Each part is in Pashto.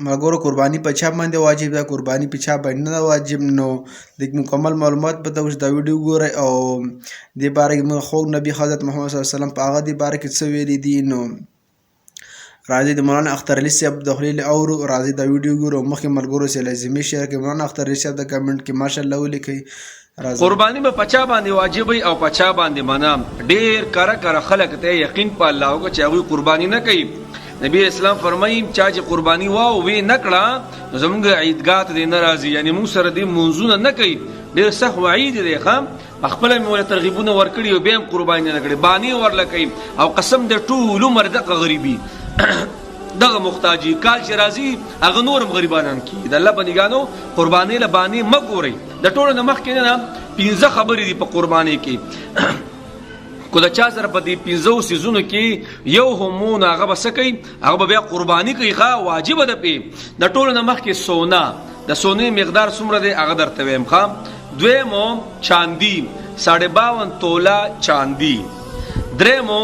مګورو قرباني په چا باندې واجب ده، قرباني په چا باندې نه واجب. نو د مکمل معلومات په توګه دا ویډیو ګورئ او دې باره کې موږ خوږ نبي حضرت محمد صلی الله علیه وسلم په هغه دې باره کې څه ویلي دي. نو راځئ د مولانا اختر علي صاحب د خولې له اورو، راځئ دا ویډیو ګورو او مخکې ملګرو سره لازمي شیر کړئ. مولانا اختر علي صاحب د کمنټ کې ماشاءالله ولیکئ. قربانی به پچا باندې واجب وي او پچا باندې منام. ډیر کړه خلک ته یقین په الله او چې هغه قربانی نه کوي. نبی اسلام فرمایي چې قربانی واو وی نکړه زموږ عیدګاه ته نه راځي، یعنی موږ سره دې منځونه نه کوي. ډیر سخت وعید دی خام خپل مولا ترغیبونه ورکړي او به قربانی نه کړي، بانی ورل کوي او قسم د ټول عمر د غریبي دغه محتاجی کال چې راځي هغه نورم غریبانان کی د الله بندګانو قربانی لبانی مګوري. د ټولو نه مخکې نه 15 خبرې دي په قربانی کې. کو د چا سره په دې 15 سيزونو کې یو همون هغه بسکې هغه بیا قربانی کوي ښا واجب ده. په د ټولو نه مخکې سونا، د سونې مقدار څومره دی هغه درته وایم ښا. دویمو چاندی 52 تولا چاندی. درېمو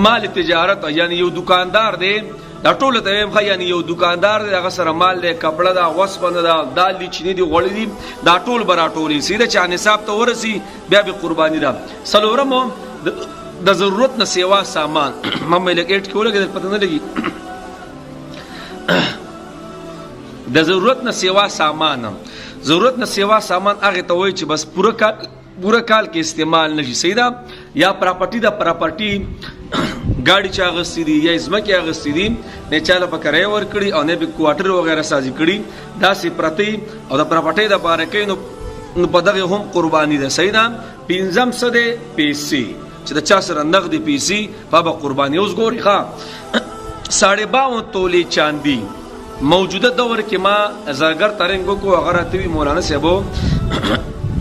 مال تجارت، یعنی یو دکاندار دی دا ټول ته وایم ښا، یعنی یو دکاندار دی هغه سره مال دی، کپڑا دا، وسپنه دا، دال دی، چینی دی، غوړی دی، دا ټول برا ټولې سیده چا نصاب ته ورسی بیا به قربانی ده. څلورمو د ضرورت نه سیوا سامان مې لګیټ کې ولګې پته نه لګي د ضرورت نه سیوا سامان. ضرورت نه سیوا سامان هغه ته وایي چې بس پوره کال کې استعمال نشي. سیده یا پراپرټي دا پراپرټي गाड़ी चा अगस्ती दी या इसमें क्या अगस्ती दी ने चाला पकड़े और कड़ी और ने भी क्वार्टर वगैरह साजी कड़ी दासी प्रति और प्रपटे दा पारे के नो पदगे हम कुर्बानी दे सही ना पिंजम सदे पीसी चदा चासर नगदी पीसी बाबा कुर्बानी उस गोरी खा 52 तोले चांदी मौजूदा दौर के माँ जरगर तरंगो को अगर आती हुई मौलाना से वो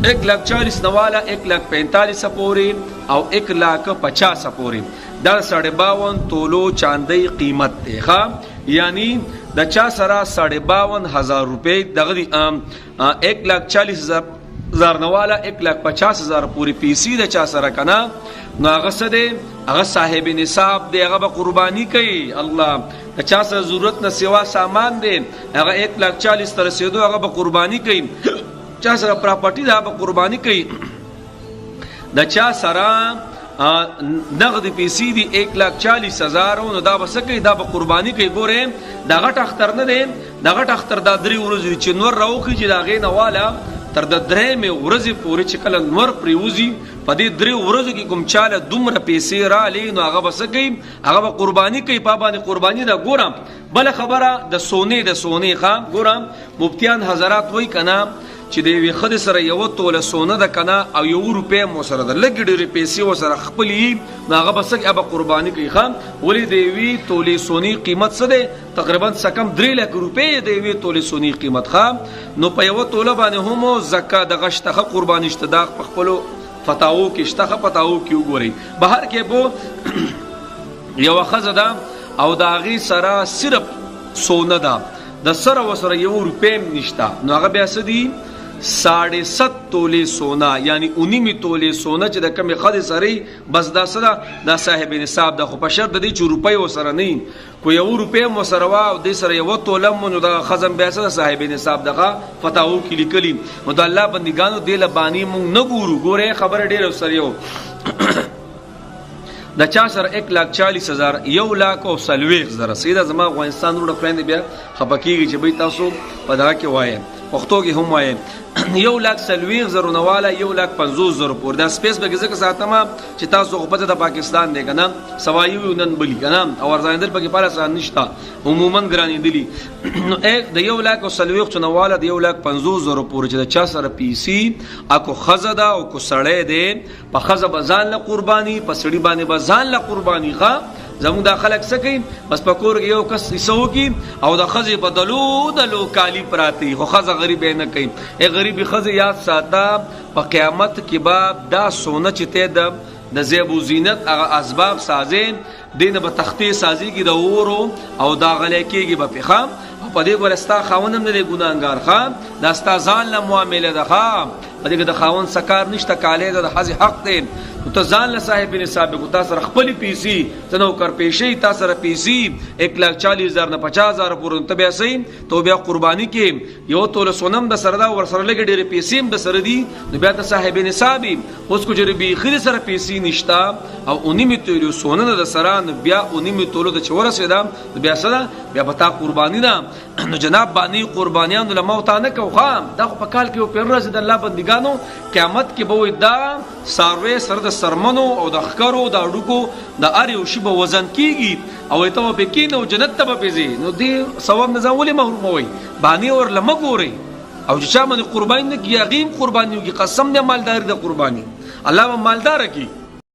1,40,000 नवाला 1,45,000 सपोरी और 1,50,000 सपोरी دا 52 तोलो चांदी कीमत है खा, यानी द चा सरा 52,000 रुपए दगदी 1,40,000 नवाला 1,50,000 पूरी पीसी द चा सरा कना नागसदे अगर साहिब निसाब दे अगर कुर्बानी कई अल्लाह द चा सरा जरूरत न सिवा सामान दे अगर 1,40,000 तरह से दो अगर कुर्बानी कई चा सरा प्रॉपर्टी दा कुर्बानी कई द चा सरा नगद پیسې دي 1,40,000 نو دا بسکه دا به قرباني کوي. ګوره دا غټ اختر نه دی، دا غټ اختر دا 3 ورځې چې نور راوخی چې دا غې نه والا تر د 3 ورځې پورې چې کله نور پریوزي په دې 3 ورځو کې کوم چاله دومره پیسې را لې نو هغه بسکه هغه به قرباني کوي. په باندې قرباني دا ګورم بل خبره د سونې خام ګورم مفتیان حضرات وای کنا چې دی وی خد سره یو توله سونه د کنا او یو روپې مو سره د لګ ډېرې پیسې و سره خپلې ناغه بسک ابا قرباني کوي خام ولې دی وی توله سونی قیمت څه ده تقریبا سکم 3 لک روپې دی وی توله سونی قیمت خام نو په یو توله باندې هم زکات د غشتخه قرباني اشتداق په خپل فتاوو کې اشتخه پتاوو کې وګوري بهر کې بو یو خزدا او داغي سره صرف سونه ده د سره وسره یو روپې نشتا نو هغه بیا سدي 7.5 तोले सोना यानी 19 तोले सोना چې د کمی خد سره بس دا سره دا صاحب نصاب د خو په شرط د 4 روپۍ وسره نه کو یو روپې مو سره وا او د سره یو توله مو د خزم بیا سره صاحب نصاب دغه فتاو کې لیکلي نو د الله بندګانو د لبانی مو نه ګورو ګوره خبر ډیر سره یو د چا سره 1,40,000 1,40,000 سیده زما افغانستان وړ فرند بیا خپکیږي چې به تاسو په دا کې وایي پښتو کې هم وایي 1,40,000 نواله 1,50,000 پور دا سپیس به ځکه ساتما چې تاسو خو په د پاکستان دی کنه سوایو نن بلی کنه او ورځاندل پکې پاله سره نشتا عموما ګرانی دي نو د 1,40,000 نواله د 1,50,000 پور چې د چا سره پیسي اكو خزدا او کو سړې دی په خزه بزان له قرباني په سړي باندې بزان له قرباني ښا زموږ د خلک سکی بس پکور یو کس ایسو کی او د خزې بدلو کالی پراتی خو خزه غریب نه کوي ای غریبی خزه یاد ساته په قیامت کې باب دا سونه چته د زیب و زینت هغه اسباب سازین دینه به تختی سازی کی د اورو او دا غلې کېږي په خام په دې ورستا خاونم نه ګناګار خام دا ستا ځان له معاملې ده خام په دې د خاون سکار نشته کاله د حز حق دی نو ته ځان له صاحب نصاب کو تاسو خپل پیسې تنو کر پیسې تاسو را پیسې 1,40,000 نه 50,000 پورې ته بیا سي تو بیا قرباني کې یو تول سونم د سردا ور سره لګ ډېر پیسې د سره دي نو بیا ته صاحب نصاب اوس کو جری بي خري سره پیسې نشتا او اونې می تول سونن د سره بیا اونې می تول د چور سره بیا سره بیا پتا قرباني ده نو جناب باندې قربانيان له موت نه کو خام دا په کال کې په ورځ د الله بندګانو قیامت کې به وي دا ساروي سره د سرمنو او د خکرو د اډوکو د اریو شی به وزن کیږي او ته به کې نو جنت ته به پیځي نو دی ثواب نه ځولې محروم وي باندې اور لمګوري او چې چا باندې قرباني نه کیږي قرباني قسم نه مالدار د قرباني الله مالدار کی